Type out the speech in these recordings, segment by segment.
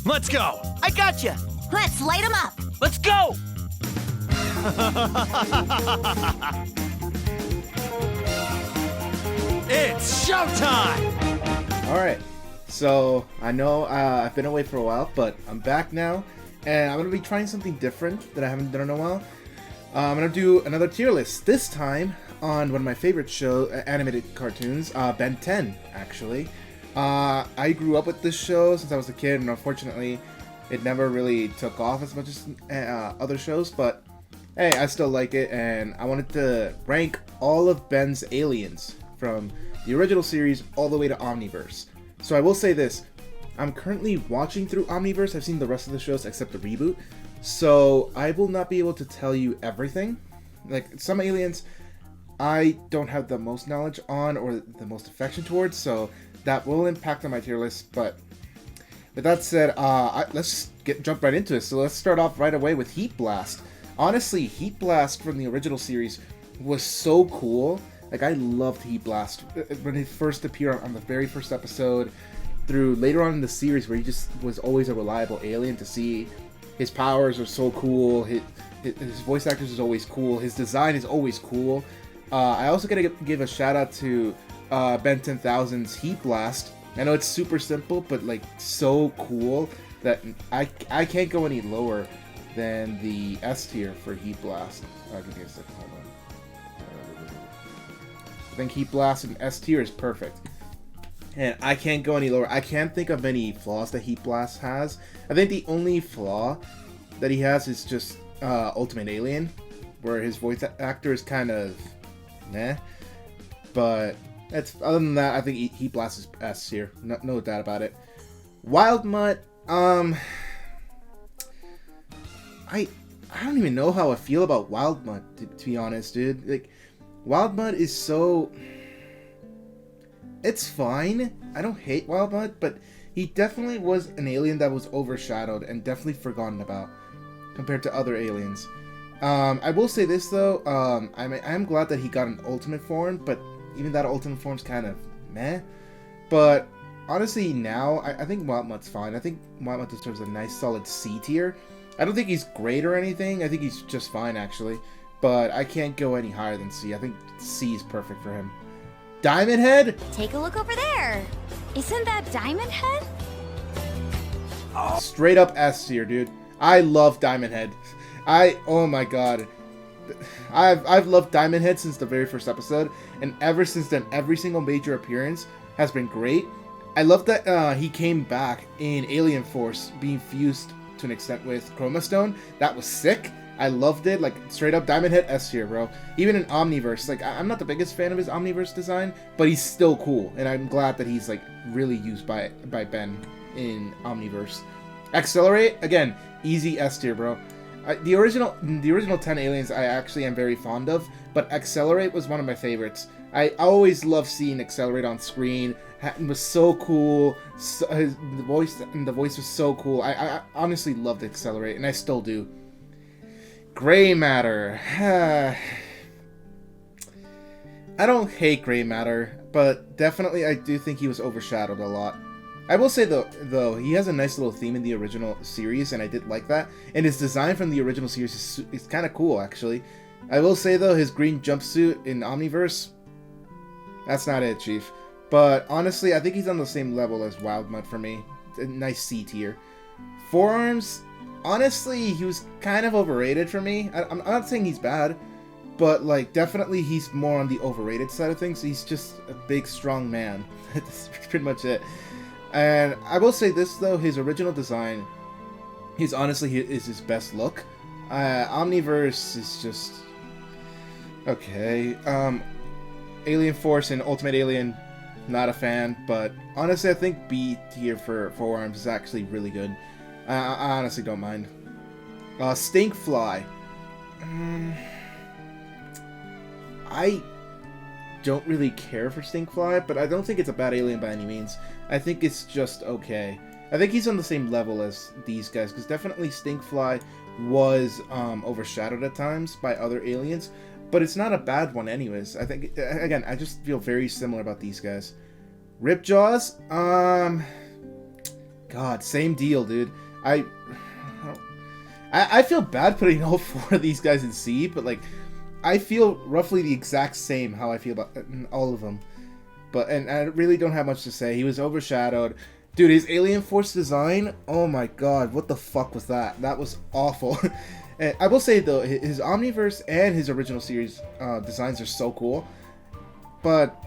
Let's go! I gotcha! Let's light them up. Let's go! It's showtime! Alright, so I know I've been away for a while, but I'm back now, and I'm going to be trying something different that I haven't done in a while. I'm going to do another tier list, this time on one of my favorite animated cartoons, Ben 10, actually. I grew up with this show since I was a kid, and unfortunately, it never really took off as much as other shows, but hey, I still like it, and I wanted to rank all of Ben's aliens from the original series all the way to Omniverse. So I will say this, I'm currently watching through Omniverse. I've seen the rest of the shows except the reboot, so I will not be able to tell you everything. Like, some aliens I don't have the most knowledge on or the most affection towards, so that will impact on my tier list. But with that said, let's jump right into it. So let's start off right away with Heat Blast. Honestly, Heat Blast from the original series was so cool. Like, I loved Heat Blast when he first appeared on the very first episode, through later on in the series where he just was always a reliable alien to see. His powers are so cool, his voice actors is always cool, his design is always cool. I also gotta give a shout out to Ben 10,000's Heat Blast. I know it's super simple, but like so cool that I can't go any lower than the S tier for Heat Blast. Give me a second, hold on. I think Heat Blast and S tier is perfect. And I can't go any lower. I can't think of any flaws that Heat Blast has. I think the only flaw that he has is just Ultimate Alien, where his voice actor is kind of meh. But other than that, I think Heat Blast is S tier. No doubt about it. Wild Mutt, I don't even know how I feel about Wild Mutt, to be honest, dude. Like, Wild Mutt is so... It's fine. I don't hate Wild Mutt, but he definitely was an alien that was overshadowed and definitely forgotten about compared to other aliens. I will say this, though. I'm glad that he got an ultimate form, but even that ultimate form's kind of meh. But honestly, now, I think Wild Mutt's fine. I think Wild Mutt deserves a nice, solid C tier. I don't think he's great or anything. I think he's just fine, actually. But I can't go any higher than C. I think C is perfect for him. Diamond Head? Take a look over there. Isn't that Diamond Head? Straight up S tier, dude. I love Diamond Head. Oh my god. I've loved Diamond Head since the very first episode, and ever since then, every single major appearance has been great. I love that he came back in Alien Force, being fused to an extent with Chroma Stone. That was sick. I loved it. Like, straight up Diamond Head S tier, bro. Even in Omniverse, like, I'm not the biggest fan of his Omniverse design, but he's still cool, and I'm glad that he's like really used by Ben in Omniverse. Accelerate, again, easy S tier, bro. The original 10 aliens I actually am very fond of, but Accelerate was one of my favorites. I always loved seeing Accelerate on screen. It was so cool. The voice was so cool. I honestly loved Accelerate, and I still do. Gray Matter. I don't hate Gray Matter, but definitely I do think he was overshadowed a lot. I will say though, he has a nice little theme in the original series, and I did like that. And his design from the original series is kind of cool, actually. I will say though, his green jumpsuit in Omniverse, that's not it, Chief. But honestly, I think he's on the same level as Wild Mutt for me. A nice C tier. Forearms, honestly, he was kind of overrated for me. I'm not saying he's bad, but like definitely he's more on the overrated side of things. He's just a big, strong man. That's pretty much it. And I will say this though, his original design, is his best look. Omniverse is just okay. Alien Force and Ultimate Alien, not a fan, but honestly I think B tier for Forearms is actually really good. I honestly don't mind. Stinkfly. I don't really care for Stinkfly, but I don't think it's a bad alien by any means. I think it's just okay. I think he's on the same level as these guys, because definitely Stinkfly was overshadowed at times by other aliens, but it's not a bad one anyways. I think, again, I just feel very similar about these guys. Ripjaws, God, same deal, dude. I feel bad putting all 4 of these guys in C, but like, I feel roughly the exact same how I feel about all of them. And I really don't have much to say. He was overshadowed. Dude, his Alien Force design, oh my god, what the fuck was that? That was awful. And I will say though, his Omniverse and his original series designs are so cool, but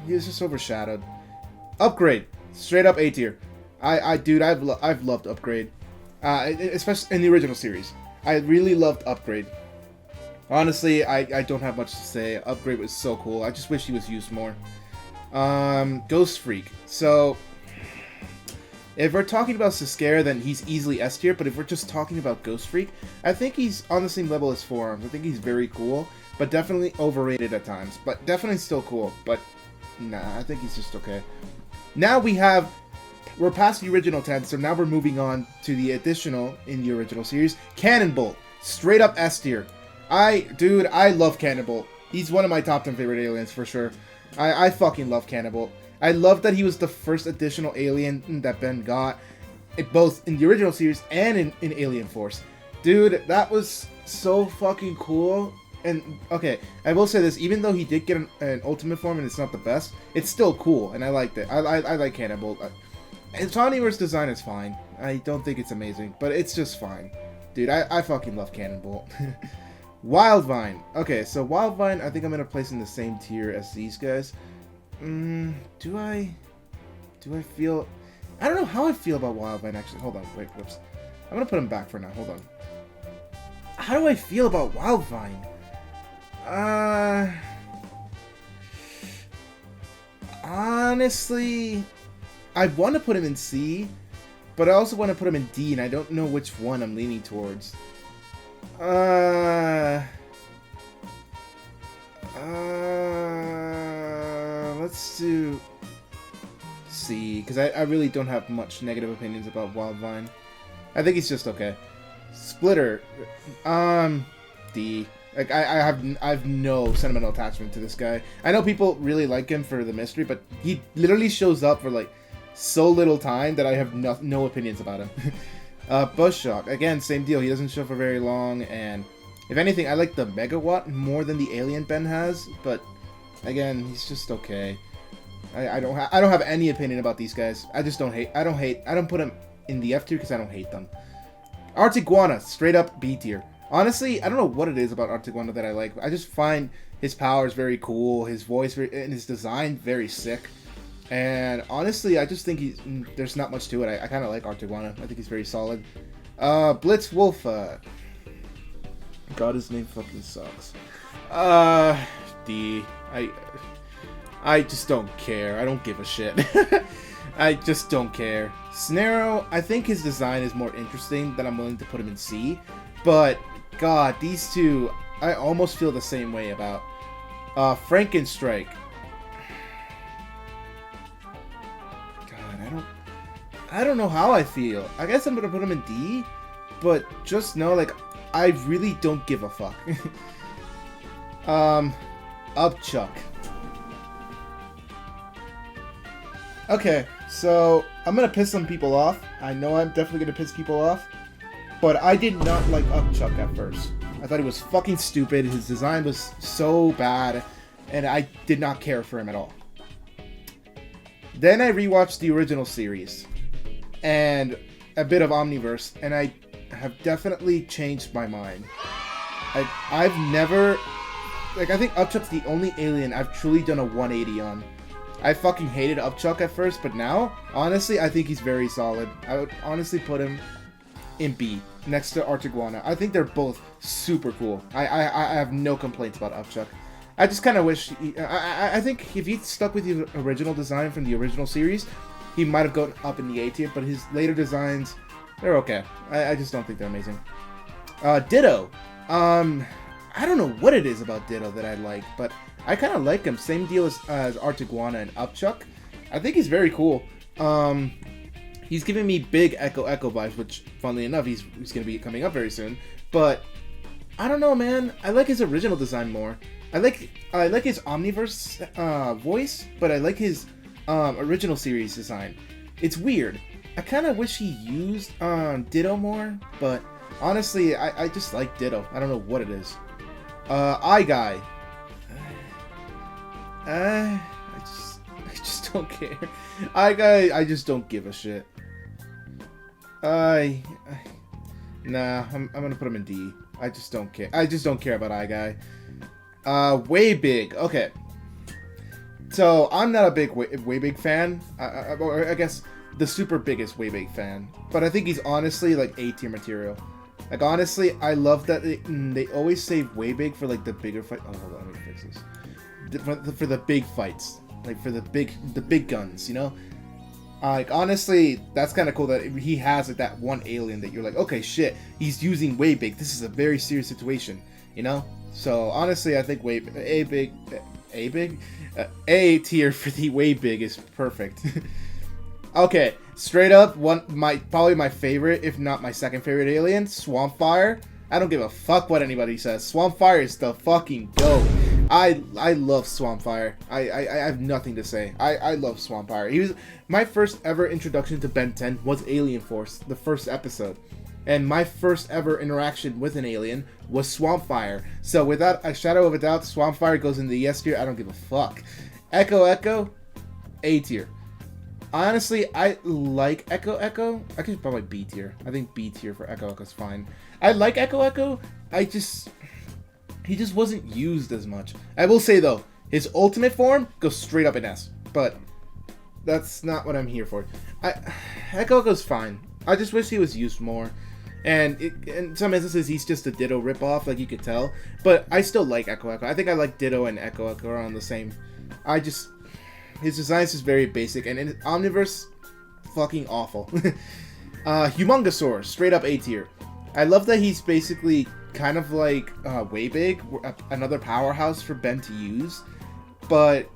he was just overshadowed. Upgrade, straight up A tier. Dude, I've loved Upgrade, especially in the original series. I really loved Upgrade. Honestly, I don't have much to say. Upgrade was so cool. I just wish he was used more. Ghost Freak. So, if we're talking about Siscara, then he's easily S tier, but if we're just talking about Ghost Freak, I think he's on the same level as Forearms. I think he's very cool, but definitely overrated at times. But definitely still cool, but nah, I think he's just okay. Now we're past the original 10, so now we're moving on to the additional in the original series, Cannonbolt. Straight up S tier. Dude, I love Cannonbolt. He's one of my top 10 favorite aliens for sure. I fucking love Cannonbolt. I love that he was the first additional alien that Ben got, both in the original series and in Alien Force. Dude, that was so fucking cool. And, okay, I will say this, even though he did get an ultimate form and it's not the best, it's still cool, and I liked it. I like Cannonbolt. His Omniverse design is fine. I don't think it's amazing, but it's just fine. Dude, I fucking love Cannonbolt. Wildvine. Okay, so Wildvine, I think I'm going to place in the same tier as these guys. Do I feel... I don't know how I feel about Wildvine, actually. Hold on, wait, whoops. I'm going to put him back for now, hold on. How do I feel about Wildvine? Honestly, I want to put him in C, but I also want to put him in D, and I don't know which one I'm leaning towards. Let's do C, because I really don't have much negative opinions about Wildvine. I think he's just okay. Splitter, D. Like, I have no sentimental attachment to this guy. I know people really like him for the mystery, but he literally shows up for, like, so little time that I have no opinions about him. Buzzshock, again, same deal. He doesn't show for very long, and if anything, I like the Megawatt more than the Alien Ben has, but again, he's just okay. I don't have any opinion about these guys. I just don't hate. I don't put them in the F tier because I don't hate them. Artiguana, straight up B tier. Honestly, I don't know what it is about Artiguana that I like. I just find his powers very cool, his voice and his design very sick. And honestly, I just think there's not much to it. I kind of like Artiguana. I think he's very solid. Blitz Wolf. God, his name fucking sucks. D. I just don't care. I don't give a shit. I just don't care. Snarrow, I think his design is more interesting than I'm willing to put him in C. But, God, these two, I almost feel the same way about. Frankenstrike. God, I don't know how I feel. I guess I'm gonna put him in D, but just know, like, I really don't give a fuck. Upchuck. Okay, so I'm gonna piss some people off. I know I'm definitely gonna piss people off, but I did not like Upchuck at first. I thought he was fucking stupid. His design was so bad, and I did not care for him at all. Then I rewatched the original series and a bit of Omniverse, and I have definitely changed my mind. I've never... Like, I think Upchuck's the only alien I've truly done a 180 on. I fucking hated Upchuck at first, but now, honestly, I think he's very solid. I would honestly put him in B, next to Artiguana. I think they're both super cool. I have no complaints about Upchuck. I just kind of wish... I think if he stuck with the original design from the original series, he might have gone up in the A tier, but his later designs, they're okay. I just don't think they're amazing. Ditto. I don't know what it is about Ditto that I like, but I kind of like him. Same deal as Artiguana and Upchuck. I think he's very cool. He's giving me big Echo vibes, which, funnily enough, he's going to be coming up very soon. But I don't know, man. I like his original design more. I like his Omniverse voice, but I like his original series design. It's weird. I kind of wish he used Ditto more, but honestly, I just like Ditto. I don't know what it is. Eye Guy. I just don't care. Eye Guy, I just don't give a shit. Nah, I'm gonna put him in D. I just don't care. I just don't care about Eye Guy. Way Big. Okay. So, I'm not a big Way Big fan. I guess the super biggest Way Big fan. But I think he's honestly, like, A-tier material. Like, honestly, I love that they always save Way Big for, like, the bigger fight. Oh, hold on, let me fix this. For the big fights. Like, for the big guns, you know? Like, honestly, that's kind of cool that he has, like, that one alien that you're like, okay, shit, he's using Way Big. This is a very serious situation, you know? So, honestly, I think A tier for the Way Big is perfect. Okay, straight up, probably my favorite, if not my second favorite alien, Swampfire. I don't give a fuck what anybody says. Swampfire is the fucking GOAT. I love Swampfire. I have nothing to say. I love Swampfire. He was my first ever introduction to Ben 10 was Alien Force, the first episode. And my first ever interaction with an alien was Swampfire. So without a shadow of a doubt, Swampfire goes in the yes tier. I don't give a fuck. Echo, A tier. Honestly, I like Echo. I could probably B tier. I think B tier for Echo is fine. I like Echo. He just wasn't used as much. I will say though, his ultimate form goes straight up in S. But that's not what I'm here for. Echo's fine. I just wish he was used more. And in some instances, he's just a Ditto ripoff, like you could tell. But I still like Echo. I think I like Ditto and Echo are on the same. His design is just very basic, and in Omniverse, fucking awful. Humongousaur, straight up A tier. I love that he's basically kind of like Way Big, another powerhouse for Ben to use. But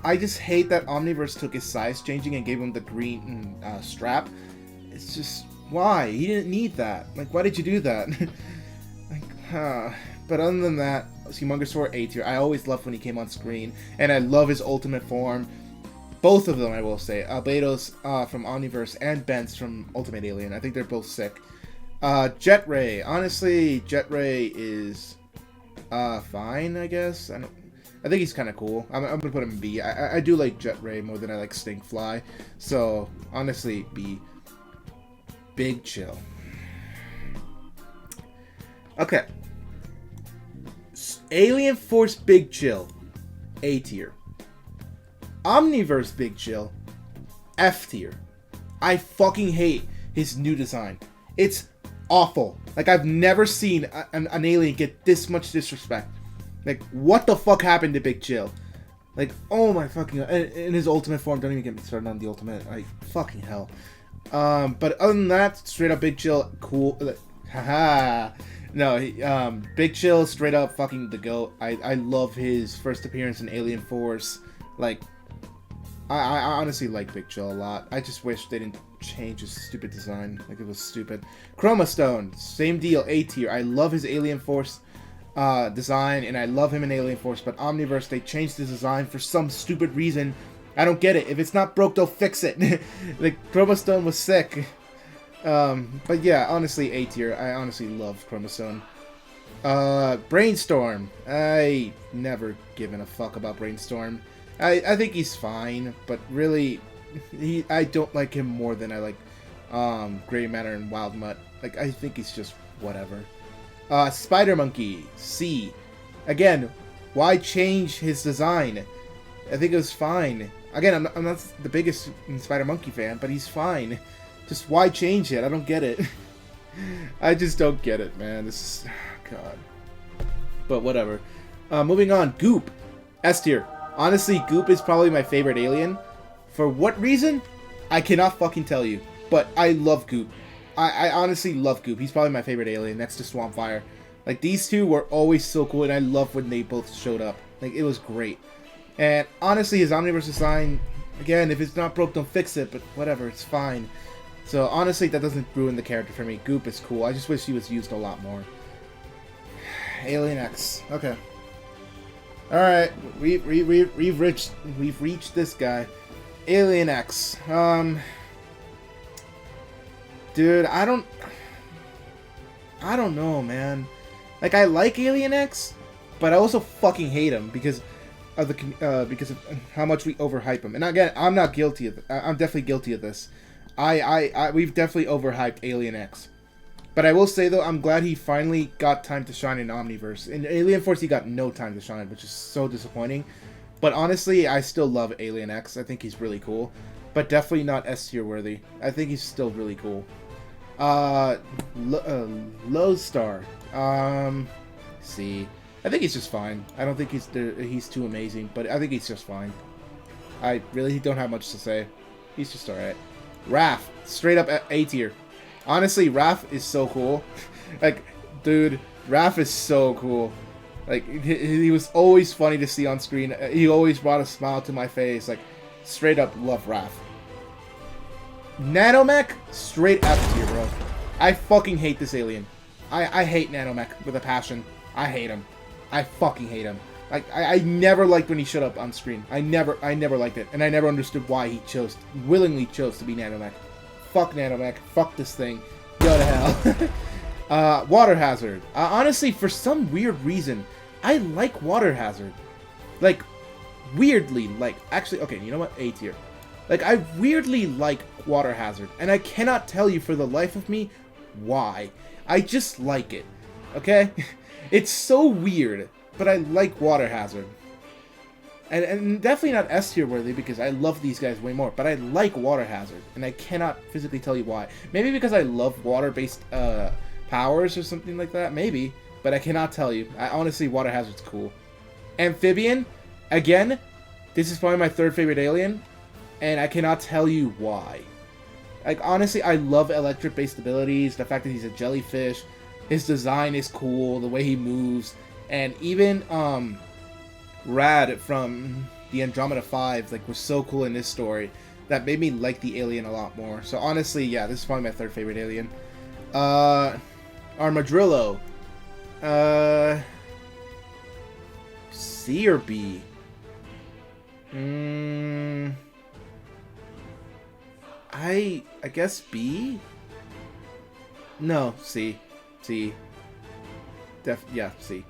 I just hate that Omniverse took his size changing and gave him the green strap. It's just, why? He didn't need that. Like, why did you do that? But other than that, Humongousaur A tier. I always loved when he came on screen, and I love his ultimate form. Both of them, I will say. Albedo's from Omniverse and Ben's from Ultimate Alien. I think they're both sick. Jet Ray. Honestly, Jet Ray is fine, I guess. I think he's kind of cool. I'm gonna put him in B. I do like Jet Ray more than I like Stinkfly. So honestly, B. Big Chill. Okay. Alien Force Big Chill, A tier. Omniverse Big Chill, F tier. I fucking hate his new design. It's awful. Like, I've never seen an alien get this much disrespect. Like, what the fuck happened to Big Chill? Like, oh my fucking god. In his ultimate form, don't even get me started on the ultimate. Like, fucking hell. But other than that, straight up Big Chill, cool. Haha. No, Big Chill, straight up fucking the GOAT. I love his first appearance in Alien Force. Like, I honestly like Big Chill a lot. I just wish they didn't change his stupid design. Like, it was stupid. Chroma Stone, same deal, A tier. I love his Alien Force design, and I love him in Alien Force, but Omniverse, they changed his design for some stupid reason. I don't get it. If it's not broke, they'll fix it. Like, Chroma Stone was sick. But yeah, honestly, A tier. I honestly love Chroma Stone. Brainstorm. I never given a fuck about Brainstorm. I think he's fine, but really, I don't like him more than I like Grey Matter and Wild Mutt. Like, I think he's just whatever. Spider Monkey, C. Again, why change his design? I think it was fine. Again, I'm not the biggest Spider Monkey fan, but he's fine. Just why change it? I don't get it. I just don't get it, man. This is... God. But whatever. Moving on. Goop. S tier. Honestly, Goop is probably my favorite alien. For what reason? I cannot fucking tell you. But I love Goop. I honestly love Goop. He's probably my favorite alien next to Swampfire. Like, these two were always so cool, and I love when they both showed up. Like, it was great. And honestly, his Omniverse design, again, if it's not broke, don't fix it. But whatever, it's fine. So honestly, that doesn't ruin the character for me. Goop is cool. I just wish he was used a lot more. Alien X. Okay. All right, we've reached this guy. Alien X. Dude, I don't know, man. Like, I like Alien X, but I also fucking hate him because of how much we overhype him. And again, I'm not guilty of I'm definitely guilty of this. We've definitely overhyped Alien X. But I will say though, I'm glad he finally got time to shine in Omniverse. In Alien Force, he got no time to shine, which is so disappointing. But honestly, I still love Alien X. I think he's really cool, but definitely not S tier worthy. I think he's still really cool. Lowstar. C. I think he's just fine. I don't think he's too amazing, but I think he's just fine. I really don't have much to say. He's just alright. Raph, straight up A tier. Honestly, Raph is so cool. Like, dude, Raph is so cool. Like, he was always funny to see on screen. He always brought a smile to my face. Like, straight up love Raph. Nanomech, straight F tier, bro. I fucking hate this alien. I hate Nanomech with a passion. I hate him. I fucking hate him. Like, I never liked when he showed up on screen. I never liked it. And I never understood why he willingly chose to be Nanomech. Fuck Nanomech. Fuck this thing. Go to hell. Water Hazard. Honestly, for some weird reason, I like Water Hazard. Like, weirdly, like, actually, okay, you know what? A tier. Like, I weirdly like Water Hazard, and I cannot tell you for the life of me why. I just like it. Okay? It's so weird, but I like Water Hazard. And definitely not S tier worthy because I love these guys way more, but I like Water Hazard, and I cannot physically tell you why. Maybe because I love water-based powers or something like that, maybe, but I cannot tell you. Honestly, Water Hazard's cool. Amphibian, again, this is probably my third favorite alien, and I cannot tell you why. Like, honestly, I love electric-based abilities, the fact that he's a jellyfish, his design is cool, the way he moves, and even, Rad from the Andromeda 5 like was so cool in this story that made me like the alien a lot more. So honestly, yeah, this is probably my third favorite alien. Armadillo. C or B? I guess B? No, C. C. Yeah, C.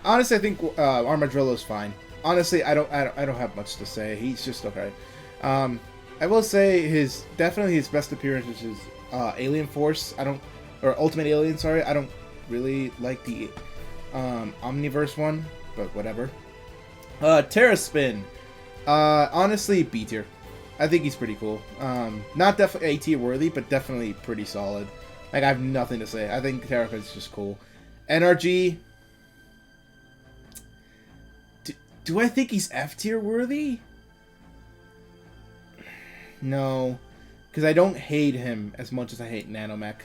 Honestly, I think Armadillo's fine. Honestly, I don't have much to say. He's just okay. I will say definitely his best appearance is Alien Force. Or Ultimate Alien. Sorry, I don't really like the Omniverse one, but whatever. Terraspin. Honestly, B tier. I think he's pretty cool. Not definitely A tier worthy, but definitely pretty solid. Like, I have nothing to say. I think Terraspin's just cool. NRG. Do I think he's F tier worthy? No, because I don't hate him as much as I hate Nanomech.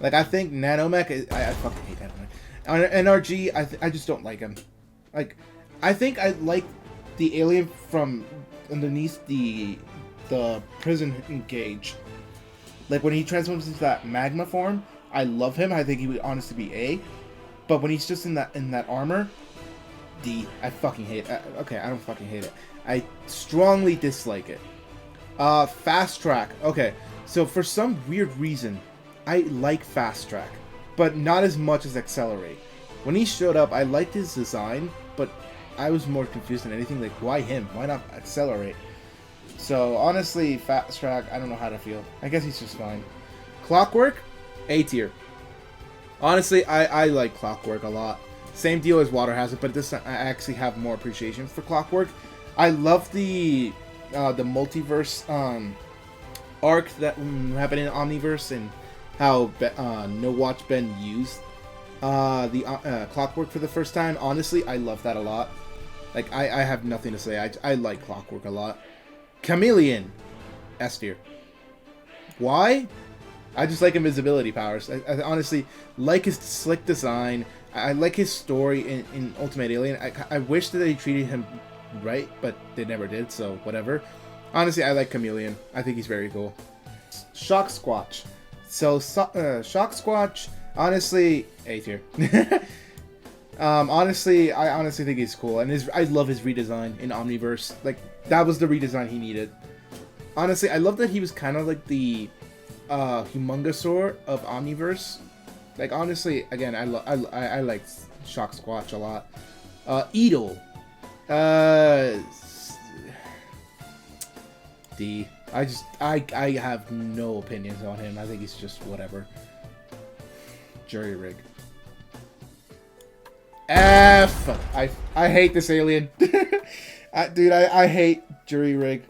Like, I think Nanomech I fucking hate Nanomech. NRG, I just don't like him. Like, I think I like the alien from underneath the prison cage. Like, when he transforms into that magma form, I love him. I think he would honestly be A. But when he's just in that armor, D. I fucking hate it. Okay, I don't fucking hate it. I strongly dislike it. Fast Track. Okay, so for some weird reason, I like Fast Track, but not as much as Accelerate. When he showed up, I liked his design, but I was more confused than anything. Like, why him? Why not Accelerate? So, honestly, Fast Track, I don't know how to feel. I guess he's just fine. Clockwork? A tier. Honestly, I like Clockwork a lot. Same deal as Water Hazard, but this I actually have more appreciation for Clockwork. I love the multiverse arc that happened in Omniverse and how No Watch Ben used the Clockwork for the first time. Honestly, I love that a lot. Like, I have nothing to say. I like Clockwork a lot. Chameleon, S tier. Why? I just like invisibility powers. I honestly like his slick design. I like his story in Ultimate Alien. I wish that they treated him right, but they never did, so whatever. Honestly, I like Chameleon. I think he's very cool. Shock Squatch. So, Shock Squatch, honestly, A tier. Honestly, I honestly think he's cool, and I love his redesign in Omniverse. Like, that was the redesign he needed. Honestly, I love that he was kind of like the Humongosaur of Omniverse. Like, honestly, again, I like Shock Squatch a lot. Eedle. D. I have no opinions on him. I think he's just whatever. Jury Rig. F. I hate this alien. Dude, I hate Jury Rig.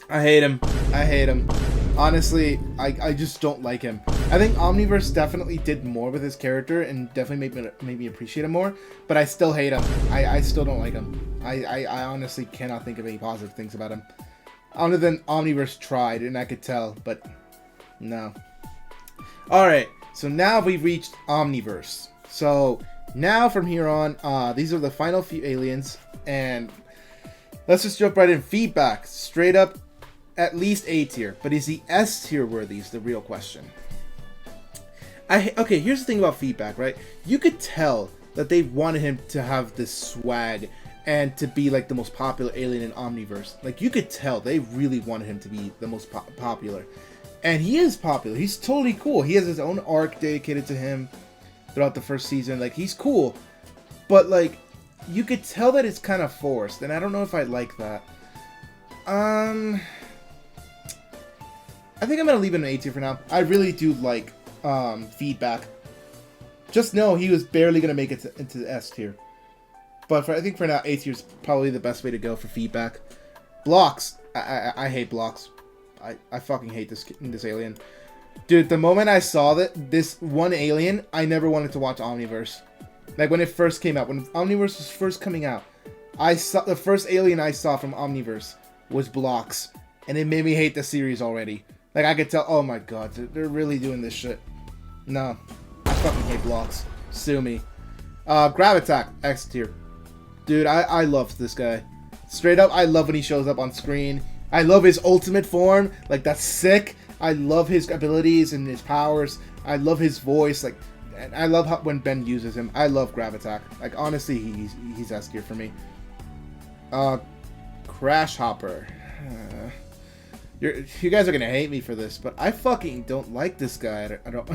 I hate him. I hate him. Honestly, I just don't like him. I think Omniverse definitely did more with his character and definitely made me appreciate him more, but I still hate him. I still don't like him. I honestly cannot think of any positive things about him. Other than Omniverse tried, and I could tell, but no. Alright, so now we've reached Omniverse. So now from here on, these are the final few aliens, and let's just jump right in. Feedback, straight up, at least A tier, but is he S tier worthy is the real question. Okay, here's the thing about Feedback, right? You could tell that they wanted him to have this swag and to be like the most popular alien in Omniverse. Like, you could tell they really wanted him to be the most popular. And he is popular. He's totally cool. He has his own arc dedicated to him throughout the first season. Like, he's cool. But, like, you could tell that it's kind of forced. And I don't know if I like that. I think I'm going to leave him an A tier for now. I really do like Feedback. Just know he was barely going to make it into the S tier. But I think for now, A tier is probably the best way to go for Feedback. Blocks. I hate Blocks. I fucking hate this alien. Dude, the moment I saw this one alien, I never wanted to watch Omniverse. Like, when it first came out, when Omniverse was first coming out, the first alien I saw from Omniverse was Blocks. And it made me hate the series already. Like, I could tell, oh my god, they're really doing this shit. No. I fucking hate Blocks. Sue me. Gravitak, X tier. Dude, I love this guy. Straight up, I love when he shows up on screen. I love his ultimate form. Like, that's sick. I love his abilities and his powers. I love his voice. Like, and I love when Ben uses him. I love Gravitak. Like, honestly, he's S tier for me. Crash Hopper. You guys are gonna hate me for this, but I fucking don't like this guy. I don't.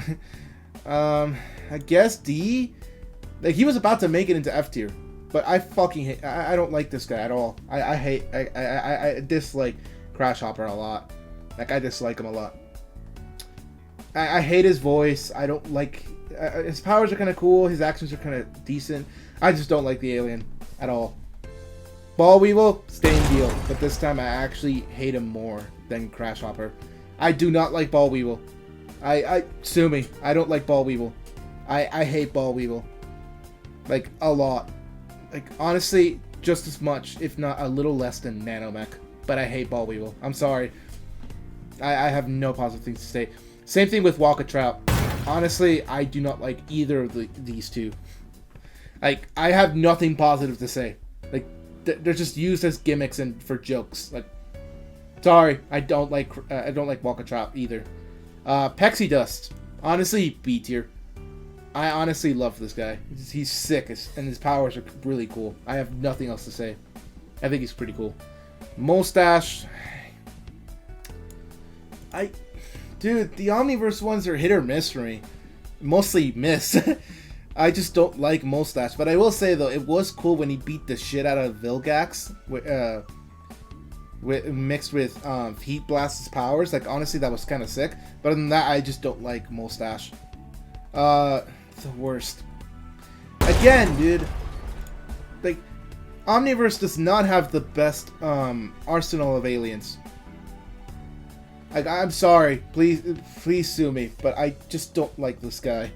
I guess D. Like, he was about to make it into F tier. But I fucking hate. I don't like this guy at all. I dislike Crash Hopper a lot. Like, I dislike him a lot. I hate his voice. I don't like. His powers are kind of cool. His actions are kind of decent. I just don't like the alien at all. Ball Weevil, same deal. But this time I actually hate him more than Crash Hopper. I do not like Ball Weevil. Sue me. I don't like Ball Weevil. I hate Ball Weevil. Like, a lot. Like, honestly, just as much, if not a little less than Nanomech. But I hate Ball Weevil. I'm sorry. I have no positive things to say. Same thing with Walkatrap. Honestly, I do not like either of these two. Like, I have nothing positive to say. Like, they're just used as gimmicks and for jokes. Like, sorry, I don't like Walkatrap either. Pexie Dust. Honestly, B tier. I honestly love this guy. He's sick, and his powers are really cool. I have nothing else to say. I think he's pretty cool. Mustache. Dude, the Omniverse ones are hit or miss for me. Mostly miss. I just don't like Mustache. But I will say, though, it was cool when he beat the shit out of Vilgax. Mixed with Heat Blast's powers. Like, honestly, that was kind of sick. But other than that, I just don't like Mustache. The worst. Again, dude. Like, Omniverse does not have the best arsenal of aliens. Like, I'm sorry. Please sue me. But I just don't like this guy.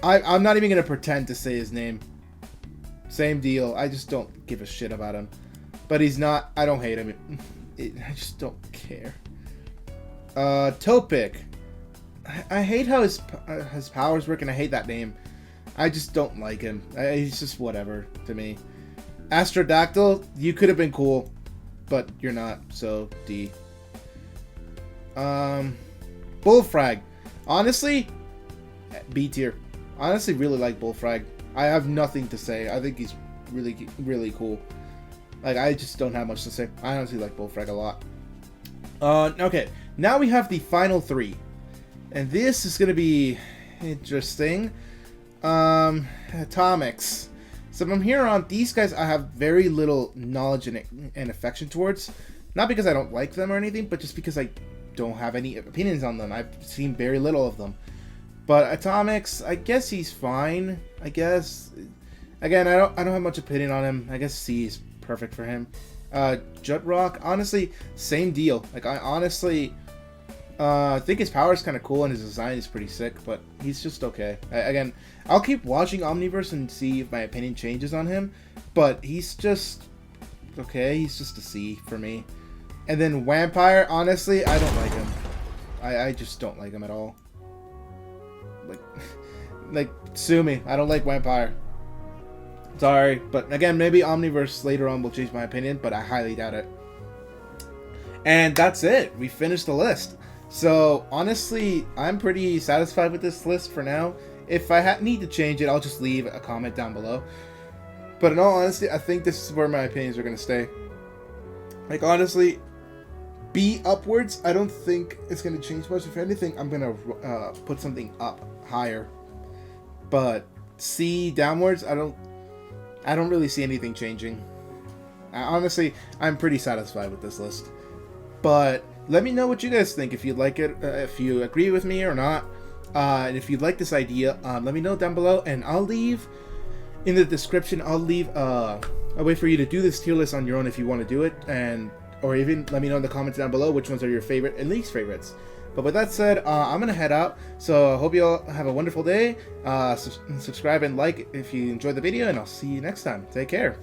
I'm not even gonna pretend to say his name. Same deal. I just don't give a shit about him. But he's not. I don't hate him. I just don't care. Topic. I hate how his powers work, and I hate that name. I just don't like him. He's just whatever to me. Astrodactyl, you could have been cool, but you're not, so D. Bullfrag. Honestly, B tier. Honestly, really like Bullfrag. I have nothing to say. I think he's really, really cool. Like, I just don't have much to say. I honestly like Bullfrag a lot. Okay. now we have the final 3. And this is going to be interesting. Atomics. So from here on, these guys I have very little knowledge and affection towards. Not because I don't like them or anything, but just because I don't have any opinions on them. I've seen very little of them. But Atomics, I guess he's fine. I guess. Again, I don't have much opinion on him. I guess C is perfect for him. Jutrock, honestly, same deal. Like, I honestly think his power is kind of cool and his design is pretty sick, but he's just okay. Again, I'll keep watching Omniverse and see if my opinion changes on him, but he's just okay. He's just a C for me. And then Vampire, honestly, I don't like him. I just don't like him at all. Like, sue me. I don't like Vampire. Sorry, but again, maybe Omniverse later on will change my opinion, but I highly doubt it. And that's it. We finished the list. So, honestly, I'm pretty satisfied with this list for now. If I need to change it, I'll just leave a comment down below. But in all honesty, I think this is where my opinions are going to stay. Like, honestly, B upwards, I don't think it's going to change much. If anything, I'm going to put something up higher. But C downwards, I don't really see anything changing. Honestly, I'm pretty satisfied with this list. But let me know what you guys think, if you like it, if you agree with me or not. And if you like this idea, let me know down below, and I'll leave in the description, I'll leave a way for you to do this tier list on your own if you want to do it, or even let me know in the comments down below which ones are your favorite and least favorites. But with that said, I'm going to head out, so I hope you all have a wonderful day. Subscribe and like if you enjoyed the video, and I'll see you next time. Take care.